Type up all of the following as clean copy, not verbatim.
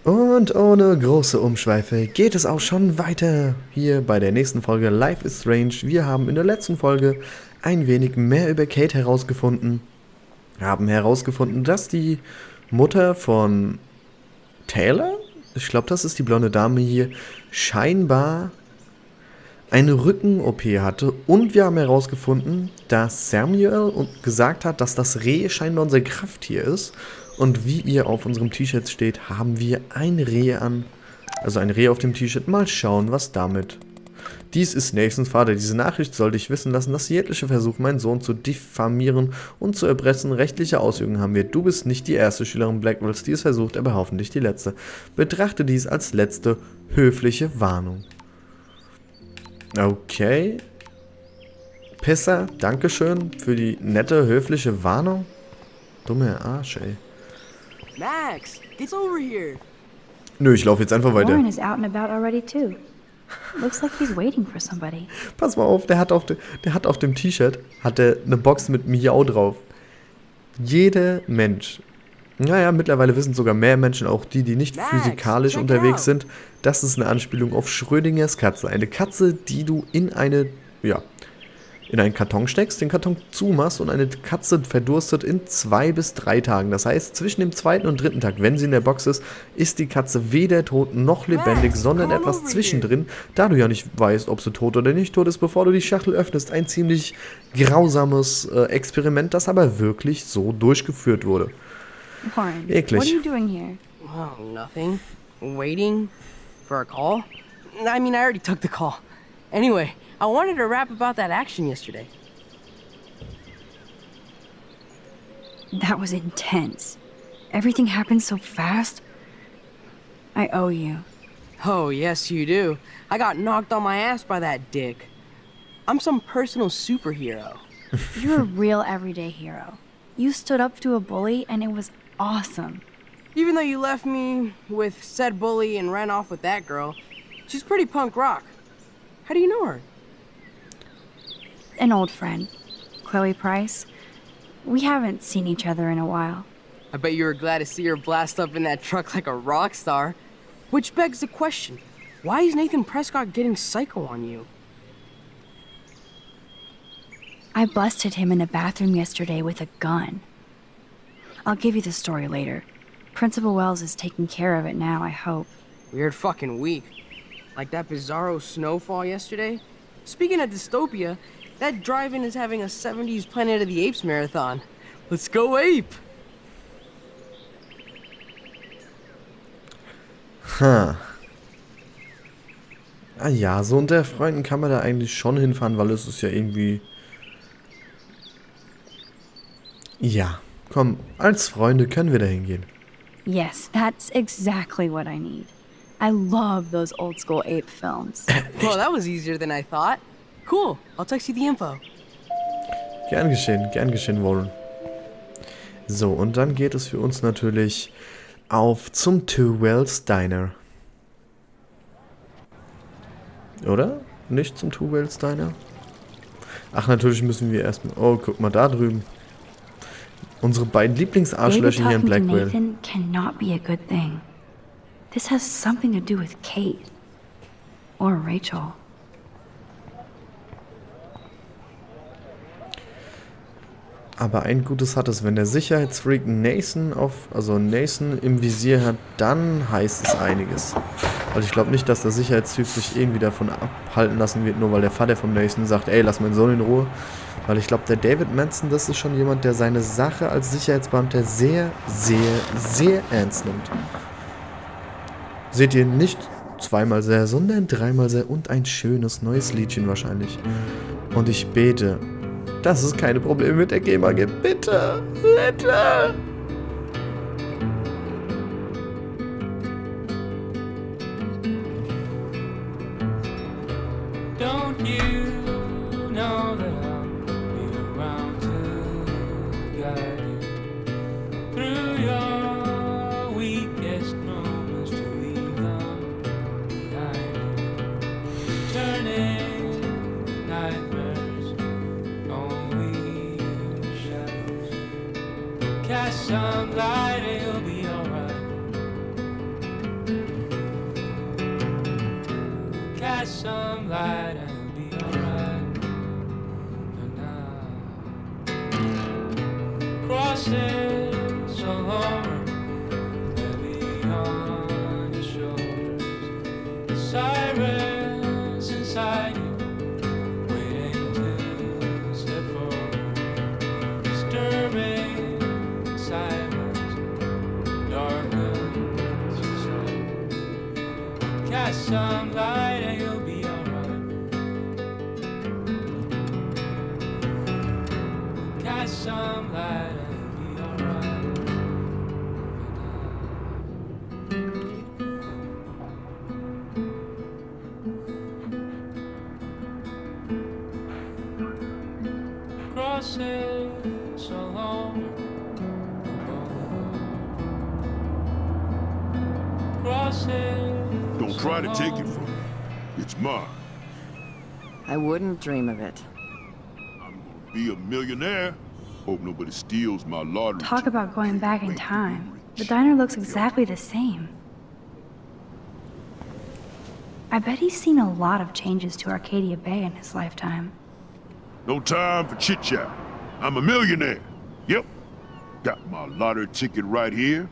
Und ohne große Umschweife geht es auch schon weiter hier bei der nächsten Folge Life is Strange. Wir haben in der letzten Folge ein wenig mehr über Kate herausgefunden. Haben herausgefunden, dass die Mutter von Taylor, ich glaube, das ist die blonde Dame hier, scheinbar eine Rücken-OP hatte. Und wir haben herausgefunden, dass Samuel gesagt hat, dass das Reh scheinbar unser Krafttier ist. Und wie ihr auf unserem T-Shirt steht, haben wir ein Reh an. Also ein Reh auf dem T-Shirt. Mal schauen, was damit. Dies ist nächstens Vater. Diese Nachricht sollte ich wissen lassen, dass jeglicher Versuch, meinen Sohn zu diffamieren und zu erpressen, rechtliche Auswirkungen haben wird. Du bist nicht die erste Schülerin Blackwells, die es versucht, aber hoffentlich die letzte. Betrachte dies als letzte höfliche Warnung. Okay. Pisser, dankeschön für die nette, höfliche Warnung. Dumme Arsch, ey. Max, get over here. Nö, ich laufe jetzt einfach weiter. Lauren is out and about already too. Looks like he's waiting for somebody. Pass mal auf, der hat auf dem T-Shirt eine Box mit Miau drauf. Jeder Mensch, naja, mittlerweile wissen sogar mehr Menschen, auch die nicht physikalisch unterwegs sind, das ist eine Anspielung auf Schrödingers Katze. Eine Katze, die du in einen Karton steckst, den Karton zumachst und eine Katze verdurstet in 2 bis 3 Tagen. Das heißt, zwischen dem 2. und 3. Tag, wenn sie in der Box ist die Katze weder tot noch lebendig, sondern etwas zwischendrin, da du ja nicht weißt, ob sie tot oder nicht tot ist, bevor du die Schachtel öffnest. Ein ziemlich grausames Experiment, das aber wirklich so durchgeführt wurde. Lauren, Eklig. what are you doing here? Oh, nothing. Waiting for a call? I mean, I already took the call. Anyway, I wanted to rap about that action yesterday. That was intense. Everything happened so fast. I owe you. Oh, yes, you do. I got knocked on my ass by that dick. I'm some personal superhero. You're a real everyday hero. You stood up to a bully and it was awesome. Even though you left me with said bully and ran off with that girl, she's pretty punk rock. How do you know her? An old friend, Chloe Price. We haven't seen each other in a while. I bet you were glad to see her blast up in that truck like a rock star. Which begs the question, why is Nathan Prescott getting psycho on you? I busted him in the bathroom yesterday with a gun. I'll give you the story later. Principal Wells is taking care of it now, I hope. Weird fucking week. Like that bizarro snowfall yesterday. Speaking of dystopia, that drive-in is having a 70s Planet of the Apes marathon. Let's go ape! Ah ja, so unter Freunden kann man da eigentlich schon hinfahren, weil es ist ja irgendwie... Ja, komm, als Freunde können wir da hingehen. Yes, that's exactly what I need. I love those old school ape films. Well, that was easier than I thought. Cool, I'll text you the info. Gern geschehen, Warren. So, und dann geht es für uns natürlich auf zum Two Wells Diner. Oder? Nicht zum Two Wells Diner? Ach, natürlich müssen wir erstmal... Oh, guck mal da drüben. Unsere beiden Lieblingsarschlöcher hier in Blackwell. Nathan cannot be a good thing. This has something to do with Kate. Or Rachel. Aber ein Gutes hat es, wenn der Sicherheitsfreak Nathan im Visier hat, dann heißt es einiges. Also ich glaube nicht, dass der Sicherheitstyp sich irgendwie davon abhalten lassen wird, nur weil der Vater von Nathan sagt, ey, lass meinen Sohn in Ruhe. Weil ich glaube, der David Manson, das ist schon jemand, der seine Sache als Sicherheitsbeamter sehr, sehr, sehr ernst nimmt. Seht ihr nicht zweimal sehr, sondern dreimal sehr und ein schönes neues Liedchen wahrscheinlich. Und ich bete, dass es keine Probleme mit der GEMA gibt. Bitte, bitte! Don't you know that I'll be around to guide you through your weakest moments to leave them behind you, turning nightmares only shadows. Cast some light and you'll be alright. Catch some light and it'll be alright. But now, crossing so long, heavy on your shoulders. Sirens inside you, waiting to step forward. Disturbing silence, darkens your sight. Catch some light and you'll be alright. Catch some light and you'll be alright. Crossing so long. Crossing. Don't try to take it from me. It's mine. I wouldn't dream of it. I'm gonna be a millionaire. Hope nobody steals my lottery. Talk about going back in time. The diner looks exactly the same. I bet he's seen a lot of changes to Arcadia Bay in his lifetime. No time for chit-chat. I'm a millionaire. Yep. Got my lottery ticket right here.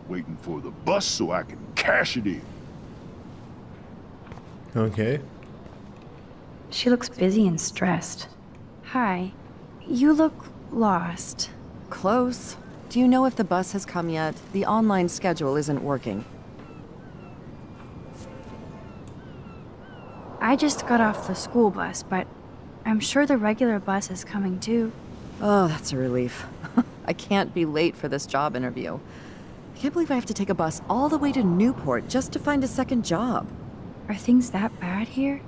Waiting for the bus so I can cash it in. Okay. She looks busy and stressed. Hi. You look lost. Close. Do you know if the bus has come yet? The online schedule isn't working. I just got off the school bus, but I'm sure the regular bus is coming too. Oh, that's a relief. I can't be late for this job interview. I can't believe I have to take a bus all the way to Newport just to find a second job. Are things that bad here?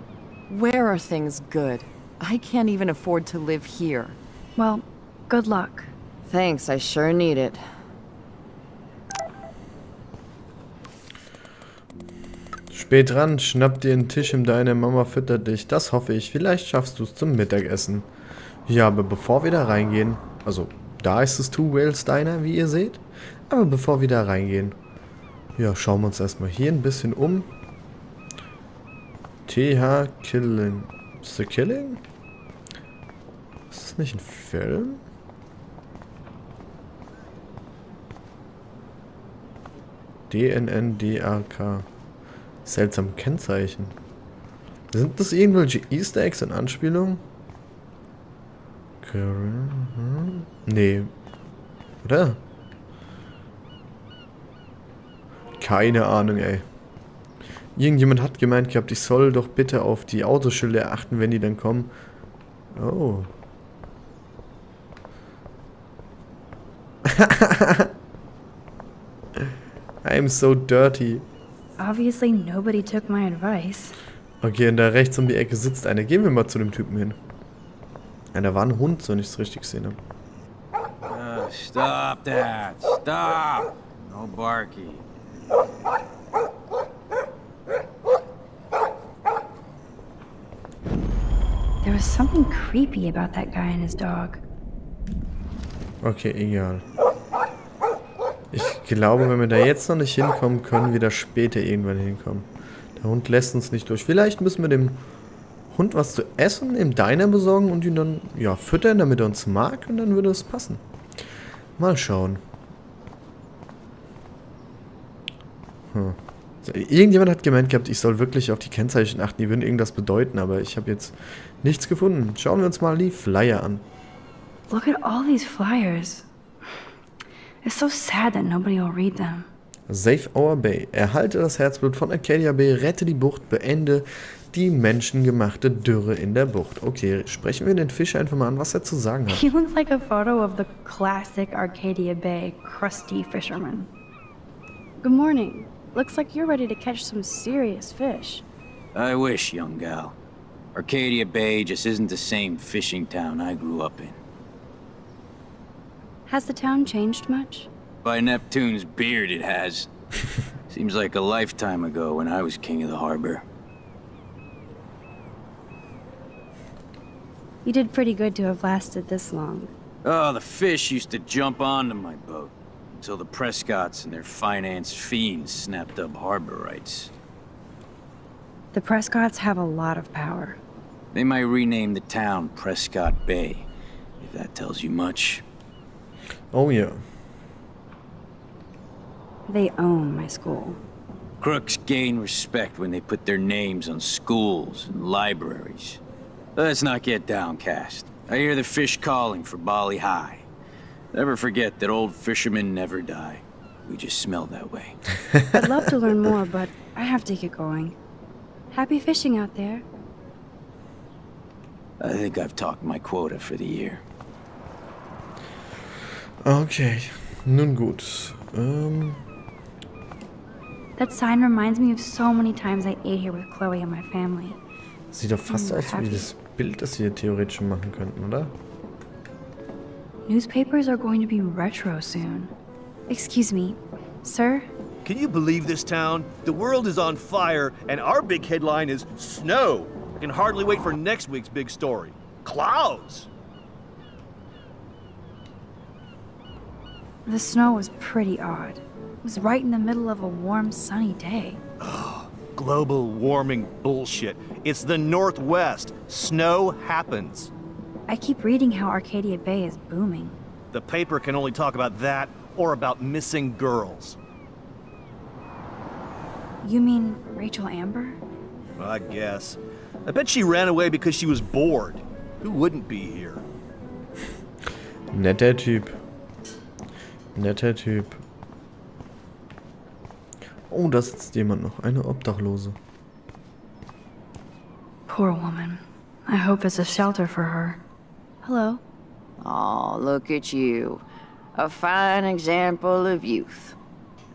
Where are things good? I can't even afford to live here. Well, good luck. Thanks, I sure need it. Spät dran, schnapp dir einen Tisch im Diner, Mama füttert dich. Das hoffe ich. Vielleicht schaffst du es zum Mittagessen. Ja, aber bevor wir da reingehen, also da ist es Two Whales Diner, wie ihr seht. Aber bevor wir da reingehen, ja, schauen wir uns erstmal hier ein bisschen um. TH Killing. Ist der Killing? Ist das nicht ein Film? DNNDAK. Seltsam Kennzeichen. Sind das irgendwelche Easter Eggs in Anspielung? Nee. Oder? Keine Ahnung, ey. Irgendjemand hat gemeint gehabt, ich soll doch bitte auf die Autoschilder achten, wenn die dann kommen. Oh. I'm so dirty. Obviously nobody took my advice. Okay, und da rechts um die Ecke sitzt einer. Gehen wir mal zu dem Typen hin. Ja, da war ein Hund, so ich es richtig gesehen habe. Stop that! Stop! No barky. There was something creepy about that guy and his dog. Okay, egal. Ich glaube, wenn wir da jetzt noch nicht hinkommen, können wir da später irgendwann hinkommen. Der Hund lässt uns nicht durch. Vielleicht müssen wir dem Hund was zu essen im Diner besorgen und ihn dann, ja, füttern, damit er uns mag, und dann würde es passen. Mal schauen. So, irgendjemand hat gemeint gehabt, ich soll wirklich auf die Kennzeichen achten, die würden irgendwas bedeuten, aber ich habe jetzt nichts gefunden. Schauen wir uns mal die Flyer an. Look at all these flyers. It's so sad that nobody will read them. Save our Bay. Erhalte das Herzblut von Arcadia Bay, rette die Bucht, beende die menschengemachte Dürre in der Bucht. Okay, sprechen wir den Fisch einfach mal an, was er zu sagen hat. He looks like a photo of the classic Arcadia Bay crusty fisherman. Good morning. Looks like you're ready to catch some serious fish. I wish, young gal. Arcadia Bay just isn't the same fishing town I grew up in. Has the town changed much? By Neptune's beard, it has. Seems like a lifetime ago when I was king of the harbor. You did pretty good to have lasted this long. Oh, the fish used to jump onto my boat until the Prescotts and their finance fiends snapped up harbor rights. The Prescotts have a lot of power. They might rename the town Prescott Bay, if that tells you much. Oh ja. They own my school. Crooks gain respect when they put their names on schools and libraries. Let's not get downcast. I hear the fish calling for Bali High. Never forget that old fishermen never die. We just smell that way. I'd love to learn more, but I have to get going. Happy fishing out there. I think I've talked my quota for the year. Okay, nun gut. That sign reminds me of so many times I ate here with Chloe and my family. Sieht doch fast aus wie das Bild, das wir theoretisch machen könnten, oder? Newspapers are going to be retro soon. Excuse me, sir? Can you believe this town? The world is on fire, and our big headline is snow. I can hardly wait for next week's big story. Clouds! The snow was pretty odd. It was right in the middle of a warm, sunny day. Global warming bullshit. It's the Northwest. Snow happens. I keep reading how Arcadia Bay is booming. The paper can only talk about that or about missing girls. You mean Rachel Amber? I guess. I bet she ran away because she was bored. Who wouldn't be here? Netter Typ. Netter Typ. Oh, da sitzt jemand noch. Eine Obdachlose. Poor woman. I hope there's a shelter for her. Hello? Oh, look at you. A fine example of youth.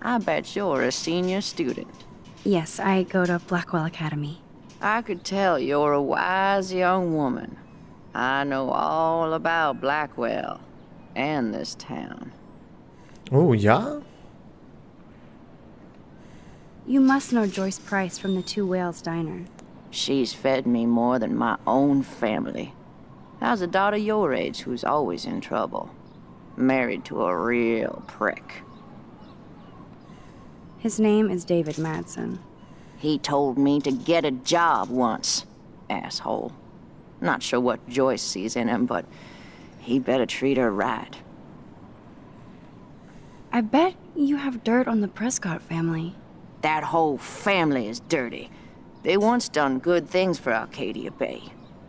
I bet you're a senior student. Yes, I go to Blackwell Academy. I could tell you're a wise young woman. I know all about Blackwell and this town. Oh, ja? You must know Joyce Price from the Two Whales Diner. She's fed me more than my own family. How's a daughter your age who's always in trouble? Married to a real prick. His name is David Madsen. He told me to get a job once. Asshole. Not sure what Joyce sees in him, but he better treat her right. I bet you have dirt on the Prescott family. That whole family is dirty. They once done good things for Arcadia Bay.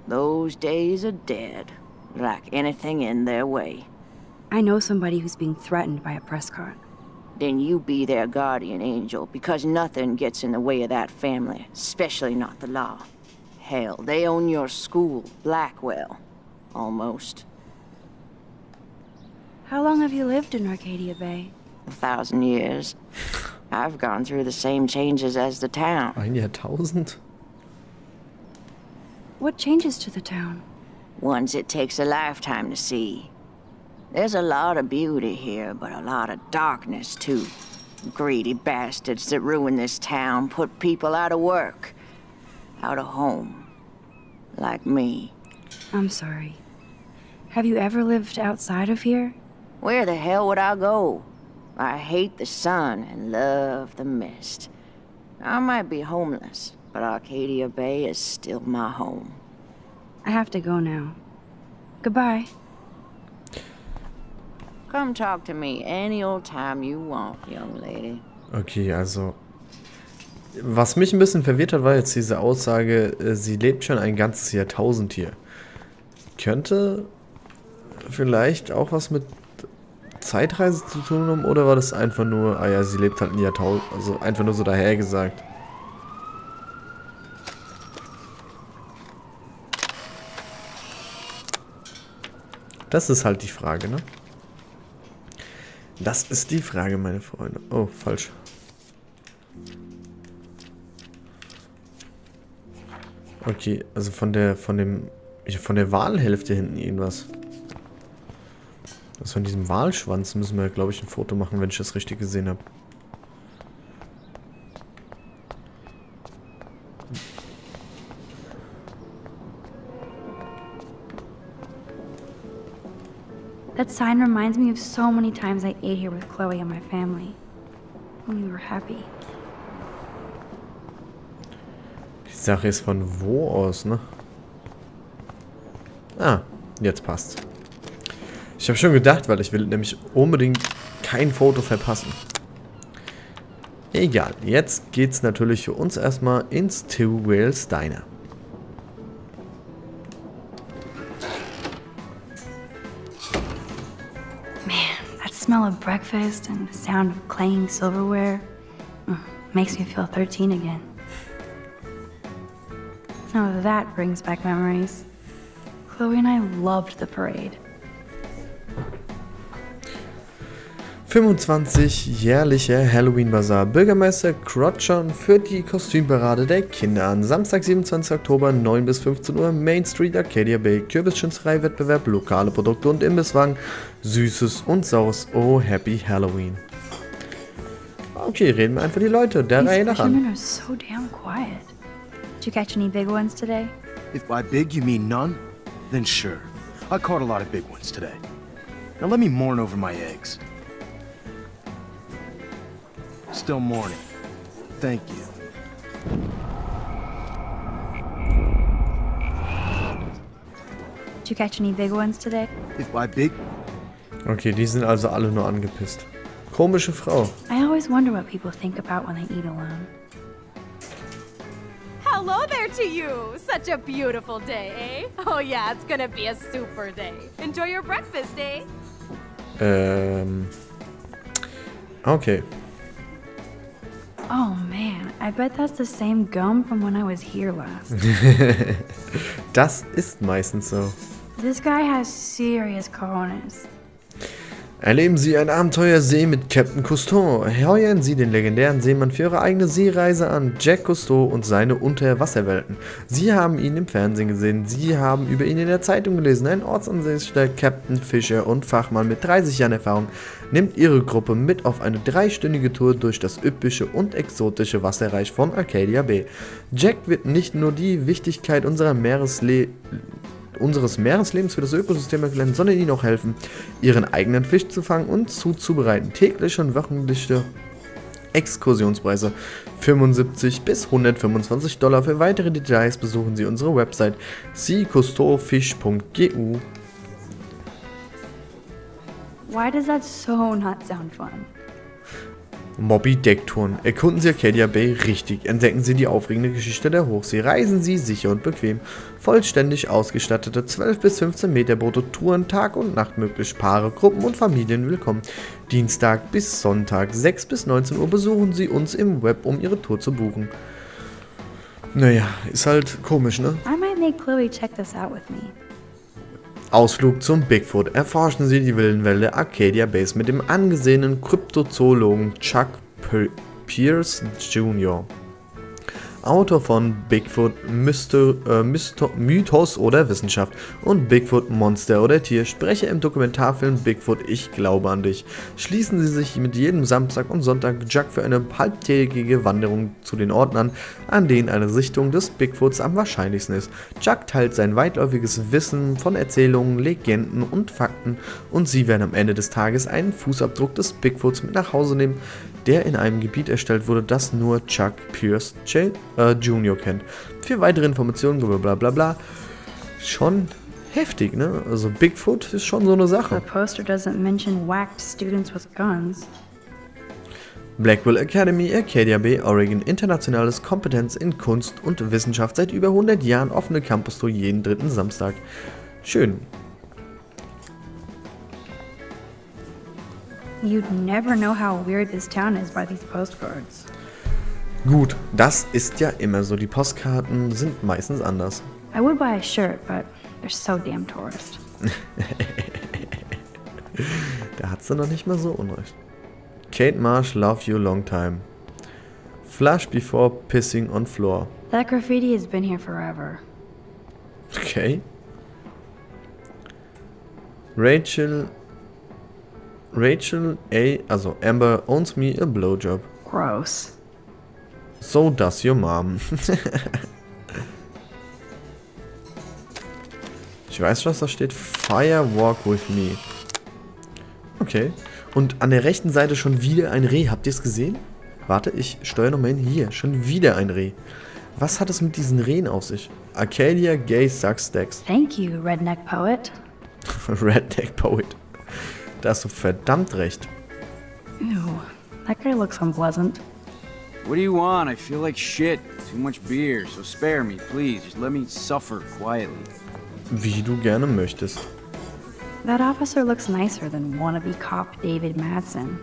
Those days are dead, like anything in their way. I know somebody who's being threatened by a Prescott. Then you be their guardian angel, because nothing gets in the way of that family, especially not the law. Hell, they own your school, Blackwell. Almost. How long have you lived in Arcadia Bay? 1,000 years. I've gone through the same changes as the town. Ein Jahrtausend? What changes to the town? Ones it takes a lifetime to see. There's a lot of beauty here, but a lot of darkness, too. Greedy bastards that ruin this town, put people out of work, out of home. Like me. I'm sorry. Have you ever lived outside of here? Where the hell would I go? I hate the sun and love the mist. I might be homeless, but Arcadia Bay is still my home. I have to go now. Goodbye. Come talk to me any old time you want, young lady. Okay, also... Was mich ein bisschen verwirrt hat, war jetzt diese Aussage, sie lebt schon ein ganzes Jahrtausend hier. Könnte vielleicht auch was mit Zeitreise zu tun haben, oder war das einfach nur, ah ja, sie lebt halt ein Jahrtausend, also einfach nur so dahergesagt. Das ist halt die Frage, ne? Das ist die Frage, meine Freunde. Oh, falsch. Okay, also von der Walhälfte hinten irgendwas. Also von diesem Walschwanz müssen wir, glaube ich, ein Foto machen, wenn ich das richtig gesehen habe. That sign reminds me of so many times I ate here with Chloe and my family. When we were happy. Sache ist von wo aus, ne? Ah, jetzt passt's. Ich habe schon gedacht, weil ich will nämlich unbedingt kein Foto verpassen. Egal, jetzt geht's natürlich für uns erstmal ins Two Whales Diner. Man, that smell of breakfast and the sound of clanging silverware makes me feel 13 again. Now that brings back memories. Chloe and I loved the parade. 25 jährlicher Halloween-Bazar. Bürgermeister Crotchon führt die Kostümparade der Kinder an. Samstag, 27. Oktober, 9 bis 15 Uhr, Main Street, Arcadia Bay. Kürbisschützerei-Wettbewerb, lokale Produkte und Imbisswagen. Süßes und Saures. Oh, Happy Halloween. Okay, reden wir einfach die Leute der Reihe nach an. These fishermen are so damn quiet. Did you catch any big ones today? If by big you mean none, then sure. I caught a lot of big ones today. Now let me mourn over my eggs. Still mourning. Thank you. Did you catch any big ones today? If by big... Okay, die sind also alle nur angepisst. Komische Frau. I always wonder what people think about when they eat alone. Hello there to you! Such a beautiful day, eh? Oh yeah, it's gonna be a super day. Enjoy your breakfast, eh? Okay. Oh man, I bet that's the same gum from when I was here last. Das ist meistens so. This guy has serious cojones. Erleben Sie ein Abenteuersee mit Captain Cousteau. Heuern Sie den legendären Seemann für Ihre eigene Seereise an, Jack Cousteau und seine Unterwasserwelten. Sie haben ihn im Fernsehen gesehen, Sie haben über ihn in der Zeitung gelesen. Ein ortsansässiger Captain, Fischer und Fachmann mit 30 Jahren Erfahrung nimmt Ihre Gruppe mit auf eine 3-stündige Tour durch das üppische und exotische Wasserreich von Arcadia Bay. Jack wird nicht nur die Wichtigkeit unseres Meereslebens für das Ökosystem erklären, sondern ihnen auch helfen, ihren eigenen Fisch zu fangen und zuzubereiten. Tägliche und wöchentliche Exkursionspreise 75 bis $125. Für weitere Details besuchen Sie unsere Website seecousteaufish.gu. Why does that so not sound fun? Moby-Deck-Touren. Erkunden Sie Arcadia Bay richtig. Entdecken Sie die aufregende Geschichte der Hochsee. Reisen Sie sicher und bequem. Vollständig ausgestattete 12 bis 15 Meter Boote, Touren Tag und Nacht möglich. Paare, Gruppen und Familien willkommen. Dienstag bis Sonntag 6 bis 19 Uhr besuchen Sie uns im Web, um Ihre Tour zu buchen. Naja, ist halt komisch, ne? I might make Chloe check this out with me. Ausflug zum Bigfoot. Erforschen Sie die wilden Wälder Arcadia Bays mit dem angesehenen Kryptozoologen Chuck Pierce Jr., Autor von Bigfoot, Mythos oder Wissenschaft und Bigfoot, Monster oder Tier, Sprecher im Dokumentarfilm Bigfoot, ich glaube an dich. Schließen Sie sich mit jedem Samstag und Sonntag Jack für eine halbtägige Wanderung zu den Orten an denen eine Sichtung des Bigfoots am wahrscheinlichsten ist. Jack teilt sein weitläufiges Wissen von Erzählungen, Legenden und Fakten und Sie werden am Ende des Tages einen Fußabdruck des Bigfoots mit nach Hause nehmen, der in einem Gebiet erstellt wurde, das nur Chuck Pierce Jr. kennt. Für weitere Informationen, blablabla. Schon heftig, ne? Also Bigfoot ist schon so eine Sache. The poster doesn't mention whacked students with guns. Blackwell Academy, Arcadia Bay, Oregon. Internationales Kompetenz in Kunst und Wissenschaft. Seit über 100 Jahren offene Campus-Tour jeden 3. Samstag. Schön. You'd never know how weird this town is by these postcards. Gut, das ist ja immer so. Die Postkarten sind meistens anders. I would buy a shirt, but they're so damn tourist. Da hat sie noch nicht mal so unrecht. Kate Marsh, love you long time. Flush before pissing on floor. That graffiti has been here forever. Okay. Rachel A. Also Amber owns me a blowjob. Gross. So does your mom. Ich weiß, was da steht. Fire walk with me. Okay. Und an der rechten Seite schon wieder ein Reh. Habt ihr es gesehen? Warte, ich steuere nochmal hin. Hier, schon wieder ein Reh. Was hat es mit diesen Rehen auf sich? Arcadia, Gay, Sucks, Stacks. Thank you, redneck poet. Redneck Poet. Da hast du verdammt recht. Ew, that guy looks unpleasant. What do you want? I feel like shit. Too much beer, so spare me, please. Just let me suffer quietly. Wie du gerne möchtest. That officer looks nicer than wannabe cop David Madsen.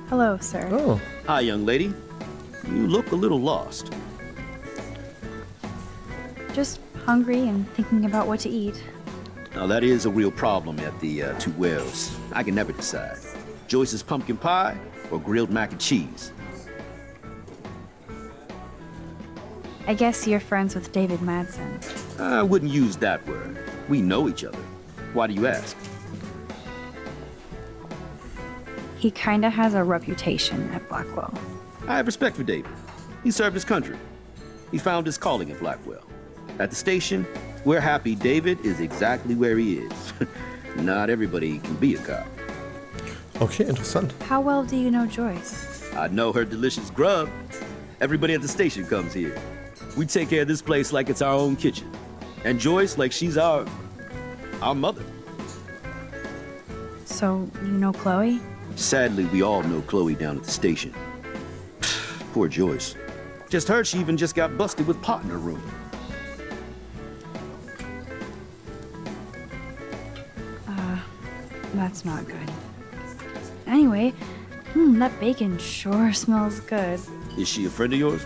Hello, sir. Oh, Hi, young lady. You look a little lost. Just hungry and thinking about what to eat. Now, that is a real problem at the Two Wells. I can never decide. Joyce's pumpkin pie or grilled mac and cheese? I guess you're friends with David Madsen. I wouldn't use that word. We know each other. Why do you ask? He kinda has a reputation at Blackwell. I have respect for David. He served his country. He found his calling at Blackwell. At the station, we're happy David is exactly where he is. Not everybody can be a cop. okay, interessant. How well do you know Joyce? I know her delicious grub. Everybody at the station comes here. We take care of this place like it's our own kitchen. And Joyce like she's our mother. So, you know Chloe? Sadly, we all know Chloe down at the station. Poor Joyce. Just heard she even just got busted with pot in her room. That's not good. Anyway, that bacon sure smells good. Is she a friend of yours?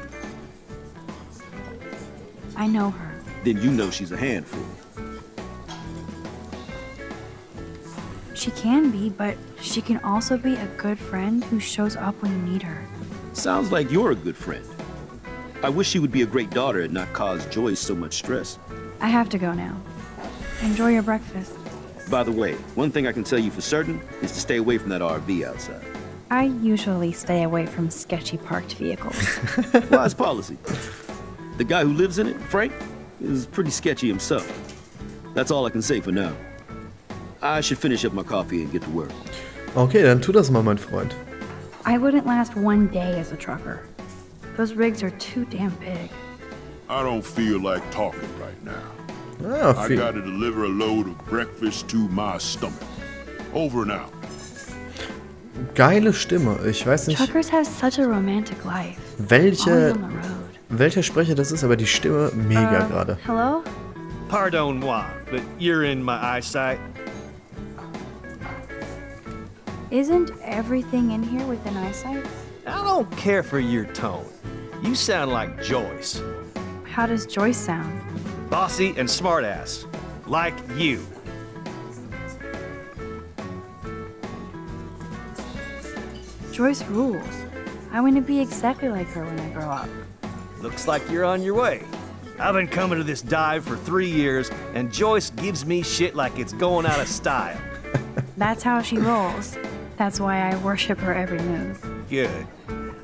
I know her. Then you know she's a handful. She can be, but she can also be a good friend who shows up when you need her. Sounds like you're a good friend. I wish she would be a great daughter and not cause Joyce so much stress. I have to go now. Enjoy your breakfast. By the way, one thing I can tell you for certain is to stay away from that RV outside. I usually stay away from sketchy parked vehicles. Wise policy. The guy who lives in it, Frank, is pretty sketchy himself. That's all I can say for now. I should finish up my coffee and get to work. Okay, dann tu das mal, mein Freund. I wouldn't last one day as a trucker. Those rigs are too damn big. I don't feel like talking right now. Ah, I gotta deliver a load of breakfast to my stomach. Over and out. Geile Stimme. Ich weiß nicht, Truckers have such a romantic life. Always welcher on the road. Sprecher das ist, aber die Stimme mega gerade. Hello? Pardon moi, but you're in my eyesight. Isn't everything in here within eyesight? I don't care for your tone. You sound like Joyce. How does Joyce sound? Bossy and smartass. Like you. Joyce rules. I want to be exactly like her when I grow up. Looks like you're on your way. I've been coming to this dive for 3 years, and Joyce gives me shit like it's going out of style. That's how she rolls. That's why I worship her every move. Good.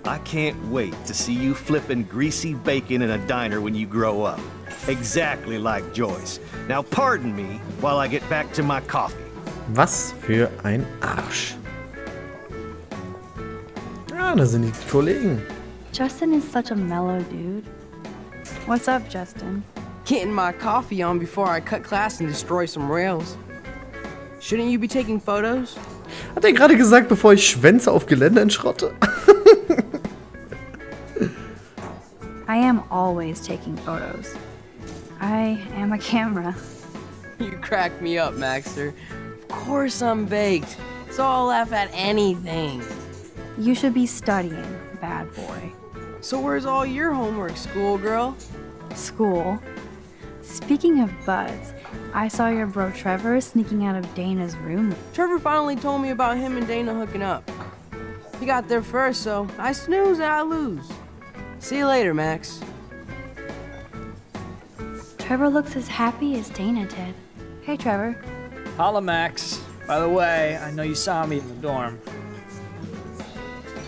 I can't wait to see you flipping greasy bacon in a diner when you grow up. Exactly like Joyce. Now pardon me while I get back to my coffee. Was für ein Arsch. Ah, da sind die Kollegen. Justin is such a mellow dude. What's up, Justin? Getting my coffee on before I cut class and destroy some rails. Shouldn't you be taking photos? Hat er gerade gesagt, bevor ich Schwänze auf Gelände entschrotte? I am always taking photos. I am a camera. You crack me up, Maxter. Of course I'm baked, so I'll laugh at anything. You should be studying, bad boy. So where's all your homework, schoolgirl? School. Speaking of buds, I saw your bro Trevor sneaking out of Dana's room. Trevor finally told me about him and Dana hooking up. He got there first, so I snooze and I lose. See you later, Max. Trevor looks as happy as Dana did. Hey, Trevor. Holla, Max. By the way, I know you saw me in the dorm.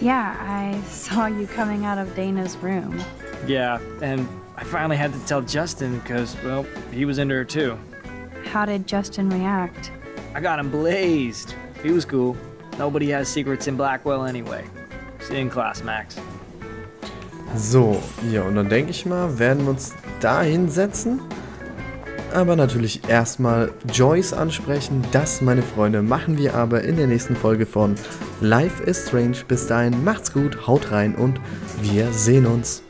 Yeah, I saw you coming out of Dana's room. Yeah, and I finally had to tell Justin because, well, he was into her too. How did Justin react? I got him blazed. He was cool. Nobody has secrets in Blackwell anyway. See you in class, Max. So, ja, und dann denke ich mal, werden wir uns da hinsetzen. Aber natürlich erstmal Joyce ansprechen. Das, meine Freunde, machen wir aber in der nächsten Folge von Life is Strange. Bis dahin, macht's gut, haut rein und wir sehen uns.